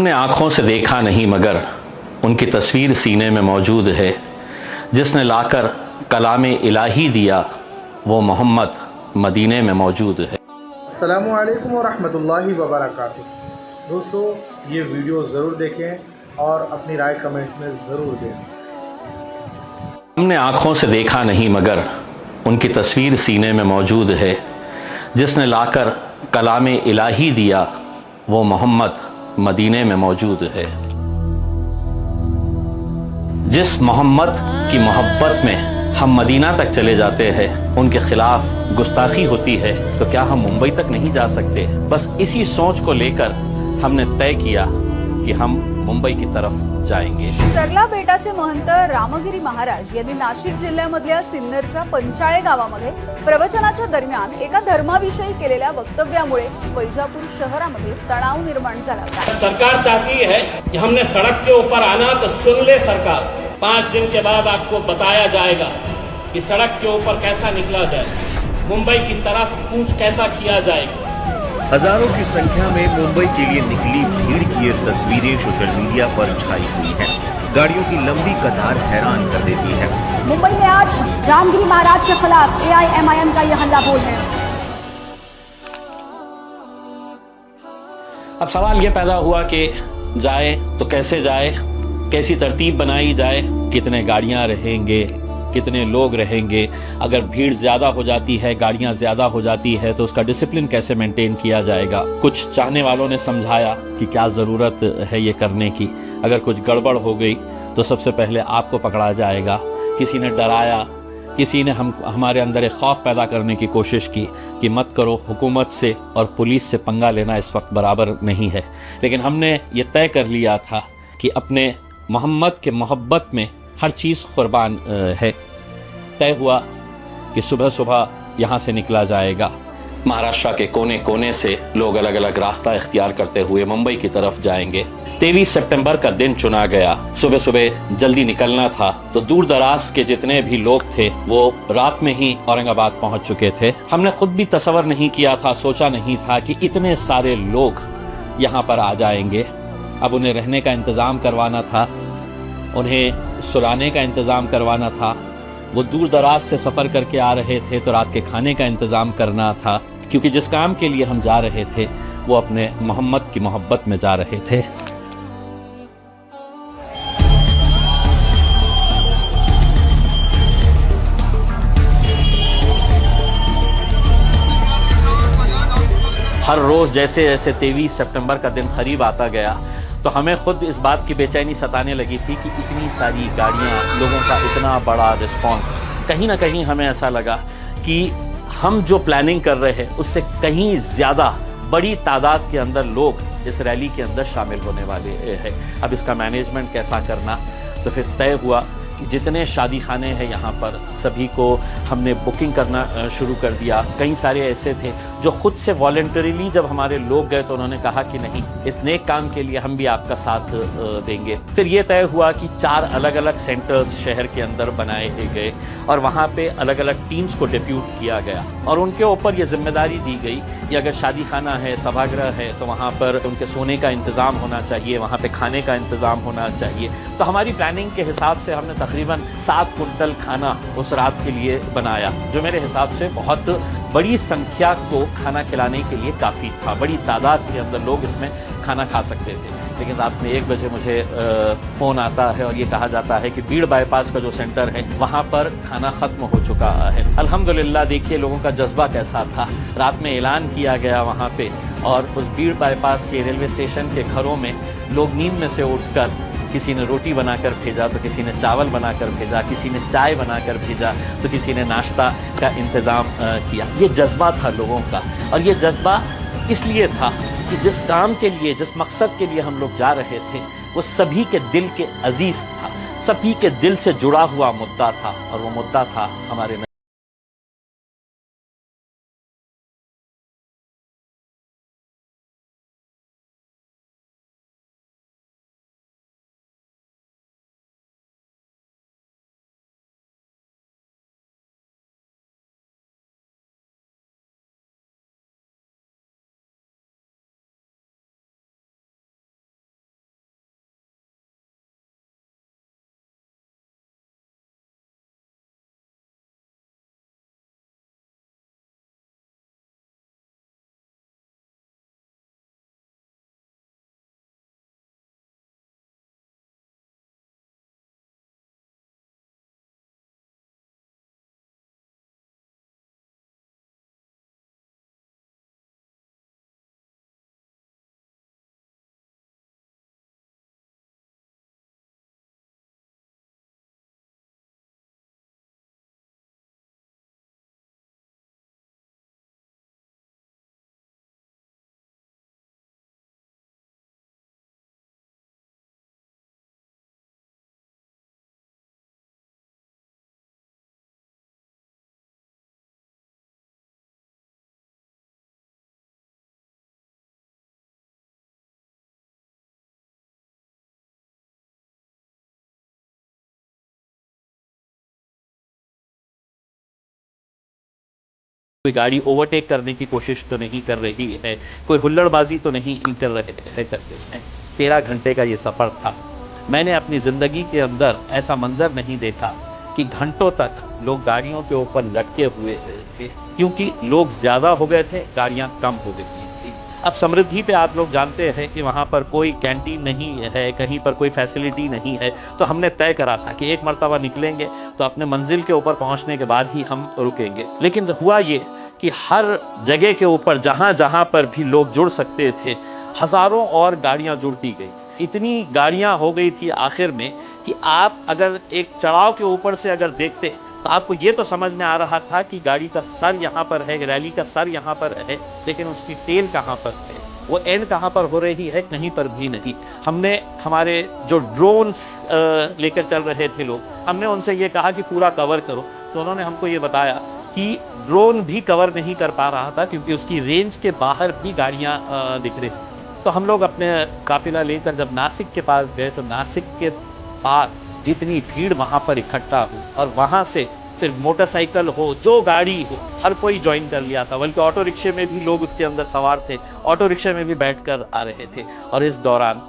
हमने आँखों से देखा नहीं मगर उनकी तस्वीर सीने में मौजूद है। जिसने लाकर कलामे इलाही दिया वो मोहम्मद मदीने में मौजूद है। अस्सलामु अलैकुम व रहमतुल्लाहि व बरकातुहू। दोस्तों, ये वीडियो ज़रूर देखें और अपनी राय कमेंट में ज़रूर दें। हमने आँखों से देखा नहीं मगर उनकी तस्वीर सीने में मौजूद है। जिसने लाकर कलामे इलाही दिया वो मोहम्मद मदीने में मौजूद है। जिस मोहम्मद की मोहब्बत में हम मदीना तक चले जाते हैं, उनके खिलाफ गुस्ताखी होती है तो क्या हम मुंबई तक नहीं जा सकते? बस इसी सोच को लेकर हमने तय किया कि हम मुंबई की तरफ जाएंगे। सरला बेटाचे महंत रामगिरी महाराज यांनी नाशिक जिल्ह्यामधल्या सिन्नरच्या पंचाळे गावामध्ये प्रवचनाच्या दरम्यान एका धर्माविषयी केलेल्या वक्तव्यामुळे वैजापूर शहरामध्ये तणाव निर्माण झाला होता। सरकार चाहती है कि हमने सड़क के ऊपर आना तो सुन ले सरकार, 5 दिन के बाद आपको बताया जाएगा कि सड़क के ऊपर कैसा निकला जाए, मुंबई की तरफ कूच कैसा किया जाएगा। हजारों की संख्या में मुंबई के लिए निकली भीड़ की ये तस्वीरें सोशल मीडिया पर छाई हुई हैं। गाड़ियों की लंबी कतार हैरान कर देती है। मुंबई में आज रामगिरी महाराज के खिलाफ AIMIM का यह हल्ला बोल है। अब सवाल ये पैदा हुआ कि जाए तो कैसे जाए, कैसी तरतीब बनाई जाए, कितने गाड़ियां रहेंगे, कितने लोग रहेंगे, अगर भीड़ ज्यादा हो जाती है, गाड़ियां ज्यादा हो जाती है तो उसका डिसिप्लिन कैसे मेंटेन किया जाएगा। कुछ चाहने वालों ने समझाया कि क्या जरूरत है ये करने की, अगर कुछ गड़बड़ हो गई तो सबसे पहले आपको पकड़ा जाएगा। किसी ने डराया, किसी ने हमारे अंदर एक खौफ पैदा करने की कोशिश की कि मत करो, हुकूमत से और पुलिस से पंगा लेना इस वक्त बराबर नहीं है। लेकिन हमने ये तय कर लिया था कि अपने मोहम्मद के मोहब्बत में हर चीज़ कुर्बान है। तय हुआ कि सुबह सुबह यहाँ से निकला जाएगा। महाराष्ट्र के कोने कोने से लोग अलग अलग रास्ता इख्तियार करते हुए मुंबई की तरफ जाएंगे। 23 सितंबर का दिन चुना गया। सुबह सुबह जल्दी निकलना था तो दूर दराज के जितने भी लोग थे वो रात में ही औरंगाबाद पहुंच चुके थे। हमने खुद भी तसव्वुर नहीं किया था, सोचा नहीं था कि इतने सारे लोग यहाँ पर आ जाएंगे। अब उन्हें रहने का इंतज़ाम करवाना था, उन्हें सुलाने का इंतज़ाम करवाना था। वो दूर दराज से सफ़र करके आ रहे थे तो रात के खाने का इंतज़ाम करना था, क्योंकि जिस काम के लिए हम जा रहे थे वो अपने मोहम्मद की मोहब्बत में जा रहे थे। हर रोज़ जैसे जैसे 23 सितंबर का दिन करीब आता गया तो हमें खुद इस बात की बेचैनी सताने लगी थी कि इतनी सारी गाड़ियां, लोगों का इतना बड़ा रिस्पांस। कहीं ना कहीं हमें ऐसा लगा कि हम जो प्लानिंग कर रहे हैं उससे कहीं ज़्यादा बड़ी तादाद के अंदर लोग इस रैली के अंदर शामिल होने वाले हैं। अब इसका मैनेजमेंट कैसा करना, तो फिर तय हुआ कि जितने शादी खाने हैं यहाँ पर सभी को हमने बुकिंग करना शुरू कर दिया। कई सारे ऐसे थे जो खुद से वॉलंटरीली जब हमारे लोग गए तो उन्होंने कहा कि नहीं, इस नेक काम के लिए हम भी आपका साथ देंगे। फिर ये तय हुआ कि 4 अलग अलग सेंटर्स शहर के अंदर बनाए गए और वहाँ पे अलग अलग टीम्स को डिप्यूट किया गया और उनके ऊपर ये जिम्मेदारी दी गई कि अगर शादी खाना है, सभागृह है तो वहाँ पर उनके सोने का इंतज़ाम होना चाहिए, वहाँ पे खाने का इंतज़ाम होना चाहिए। तो हमारी प्लानिंग के हिसाब से हमने तकरीबन 7 कुंटल खाना उस रात के लिए बनाया, जो मेरे हिसाब से बहुत बड़ी संख्या को खाना खिलाने के लिए काफ़ी था। बड़ी तादाद के अंदर लोग इसमें खाना खा सकते थे। लेकिन रात में 1 बजे मुझे फ़ोन आता है और ये कहा जाता है कि बीड़ बाईपास का जो सेंटर है वहाँ पर खाना ख़त्म हो चुका है। अल्हम्दुलिल्लाह, देखिए लोगों का जज्बा कैसा था। रात में ऐलान किया गया वहाँ पे और उस बीड़ बाईपास के रेलवे स्टेशन के घरों में लोग नींद में से उठकर, किसी ने रोटी बनाकर भेजा तो किसी ने चावल बनाकर भेजा, किसी ने चाय बनाकर भेजा तो किसी ने नाश्ता का इंतज़ाम किया। ये जज्बा था लोगों का और ये जज्बा इसलिए था कि जिस काम के लिए, जिस मकसद के लिए हम लोग जा रहे थे वो सभी के दिल के अजीज था, सभी के दिल से जुड़ा हुआ मुद्दा था और वो मुद्दा था हमारे कोई गाड़ी ओवरटेक करने की कोशिश तो नहीं कर रही है, कोई हुल्लड़बाजी तो नहीं कर रहे करते हैं। 13 घंटे का ये सफ़र था। मैंने अपनी ज़िंदगी के अंदर ऐसा मंजर नहीं देखा कि घंटों तक लोग गाड़ियों के ऊपर लटके हुए थे, क्योंकि लोग ज़्यादा हो गए थे, गाड़ियाँ कम हो गई थी। अब समृद्धि पे आप लोग जानते हैं कि वहाँ पर कोई कैंटीन नहीं है, कहीं पर कोई फैसिलिटी नहीं है, तो हमने तय करा था कि एक मर्तबा निकलेंगे तो अपने मंजिल के ऊपर पहुँचने के बाद ही हम रुकेंगे। लेकिन हुआ ये कि हर जगह के ऊपर जहाँ जहाँ पर भी लोग जुड़ सकते थे, हज़ारों और गाड़ियाँ जुड़ती गई। इतनी गाड़ियाँ हो गई थी आखिर में कि आप अगर एक चढ़ाव के ऊपर से अगर देखते तो आपको ये तो समझ में आ रहा था कि गाड़ी का सर यहाँ पर है, रैली का सर यहाँ पर है, लेकिन उसकी टेल कहाँ पर है, वो एंड कहाँ पर हो रही है, कहीं पर भी नहीं। हमने हमारे जो ड्रोन्स लेकर चल रहे थे लोग, हमने उनसे ये कहा कि पूरा कवर करो, तो उन्होंने हमको ये बताया कि ड्रोन भी कवर नहीं कर पा रहा था क्योंकि उसकी रेंज के बाहर भी गाड़ियाँ दिख रही थी। तो हम लोग अपने काफिला लेकर जब नासिक के पास गए तो नासिक के पास जितनी भीड़ वहाँ पर इकट्ठा हुई और वहाँ से फिर मोटरसाइकिल हो, जो गाड़ी हो, हर कोई ज्वाइन कर लिया था। बल्कि ऑटो रिक्शे में भी लोग उसके अंदर सवार थे, ऑटो रिक्शे में भी बैठकर आ रहे थे। और इस दौरान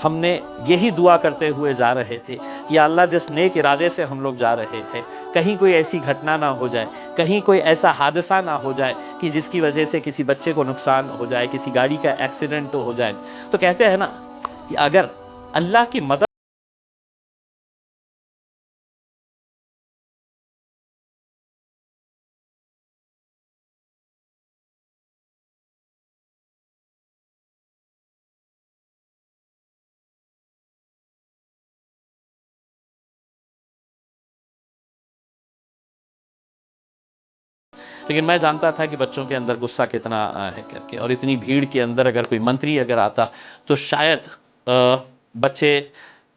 हमने यही दुआ करते हुए जा रहे थे कि अल्लाह जिस नेक इरादे से हम लोग जा रहे थे, कहीं कोई ऐसी घटना ना हो जाए, कहीं कोई ऐसा हादसा ना हो जाए कि जिसकी वजह से किसी बच्चे को नुकसान हो जाए, किसी गाड़ी का एक्सीडेंट हो जाए। तो कहते हैं ना कि अगर अल्लाह की मदद लेकिन मैं जानता था कि बच्चों के अंदर गुस्सा कितना है करके, और इतनी भीड़ के अंदर अगर कोई मंत्री अगर आता तो शायद बच्चे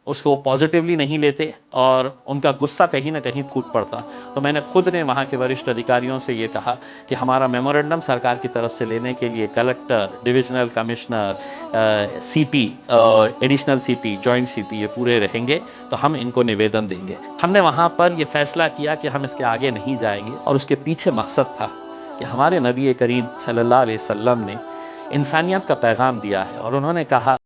उसको पॉजिटिवली नहीं लेते और उनका गुस्सा कहीं ना कहीं फूट पड़ता। तो मैंने खुद ने वहाँ के वरिष्ठ अधिकारियों से ये कहा कि हमारा मेमोरेंडम सरकार की तरफ से लेने के लिए कलेक्टर, डिविजनल कमिश्नर, सीपी और एडिशनल सीपी, जॉइंट सीपी, ये पूरे रहेंगे, तो हम इनको निवेदन देंगे। हमने वहाँ पर ये फैसला किया कि हम इसके आगे नहीं जाएंगे, और उसके पीछे मकसद था कि हमारे नबी करीम सल्लल्लाहु अलैहि वसल्लम ने इंसानियत का पैगाम दिया है और उन्होंने कहा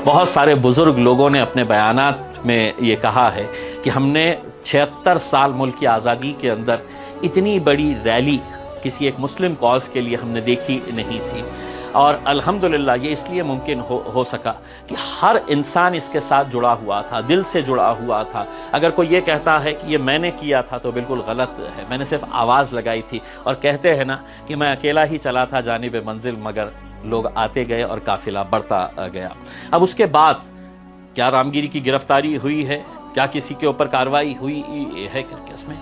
बहुत सारे बुजुर्ग लोगों ने अपने बयानात में ये कहा है कि हमने 76 साल मुल्क की आज़ादी के अंदर इतनी बड़ी रैली किसी एक मुस्लिम कॉज के लिए हमने देखी नहीं थी, और अल्हम्दुलिल्लाह ये इसलिए मुमकिन हो सका कि हर इंसान इसके साथ जुड़ा हुआ था, दिल से जुड़ा हुआ था। अगर कोई ये कहता है कि ये मैंने किया था तो बिल्कुल गलत है। मैंने सिर्फ आवाज़ लगाई थी, और कहते हैं ना कि मैं अकेला ही चला था जानिब मंजिल, मगर लोग आते गए और काफिला बढ़ता गया। अब उसके बाद क्या रामगिरी की गिरफ्तारी हुई है, क्या किसी के ऊपर कार्रवाई हुई है करके, इसमें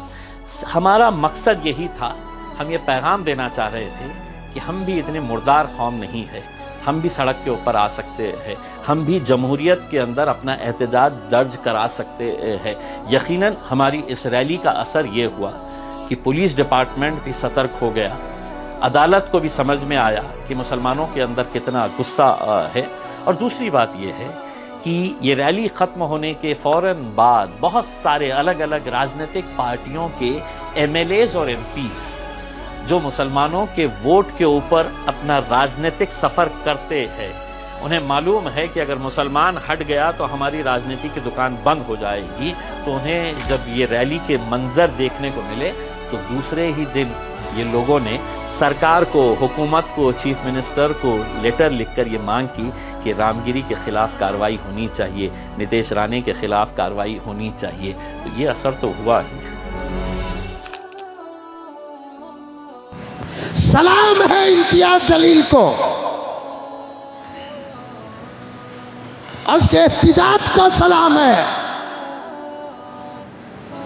हमारा मकसद यही था, हम ये पैगाम देना चाह रहे थे कि हम भी इतने मुर्दार कौम नहीं है, हम भी सड़क के ऊपर आ सकते हैं, हम भी जमहूरियत के अंदर अपना एहतजाज दर्ज करा सकते हैं। यकीनन हमारी इस रैली का असर ये हुआ कि पुलिस डिपार्टमेंट भी सतर्क हो गया, अदालत को भी समझ में आया कि मुसलमानों के अंदर कितना गुस्सा है। और दूसरी बात यह है कि ये रैली ख़त्म होने के फ़ौरन बाद बहुत सारे अलग अलग राजनीतिक पार्टियों के MLAs और MPs जो मुसलमानों के वोट के ऊपर अपना राजनीतिक सफ़र करते हैं, उन्हें मालूम है कि अगर मुसलमान हट गया तो हमारी राजनीति की दुकान बंद हो जाएगी। तो उन्हें जब ये रैली के मंजर देखने को मिले तो दूसरे ही दिन ये लोगों ने सरकार को, हुकूमत को, चीफ मिनिस्टर को लेटर लिखकर ये मांग की कि रामगिरी के खिलाफ कार्रवाई होनी चाहिए, नितेश राणे के खिलाफ कार्रवाई होनी चाहिए। तो ये असर तो हुआ ही। सलाम है इम्तियाज जलील को, उसके एहतिजाज को सलाम है,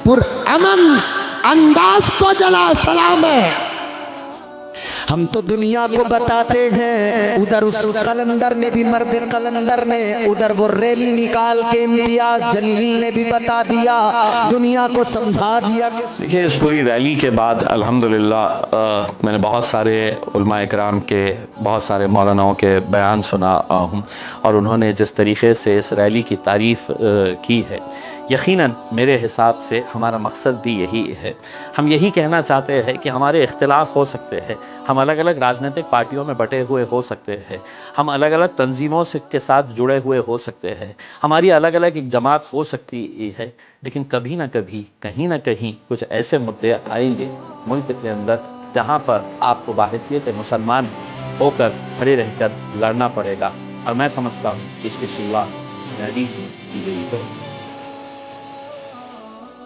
पुरअमन अंदाज को जला सलाम है। हम तो दुनिया को बताते हैं, उधर उस कलंदर ने भी, मर्द कलंदर ने उधर वो रैली निकाल के इम्तियाज जलील ने भी बता दिया, दुनिया को समझा दिया। देखिए, इस पूरी रैली के बाद अल्हम्दुलिल्लाह मैंने बहुत सारे उलमा इकराम के, बहुत सारे मौलानाओं के बयान सुना हूँ और उन्होंने जिस तरीके से इस रैली की तारीफ़ की है, यकीनन मेरे हिसाब से हमारा मकसद भी यही है। हम यही कहना चाहते हैं कि हमारे इख्तिलाफ हो सकते हैं, हम अलग अलग राजनीतिक पार्टियों में बटे हुए हो सकते हैं, हम अलग अलग तंजीमों से के साथ जुड़े हुए हो सकते हैं, हमारी अलग अलग एक जमात हो सकती है, लेकिन कभी ना कभी, कहीं ना कहीं कुछ ऐसे मुद्दे आएंगे मुल्क के अंदर जहाँ पर आपको बाहैसियत मुसलमान होकर खड़े रहकर लड़ना पड़ेगा। और मैं समझता हूँ कि इसकी शुरुआत रैली से की गई है।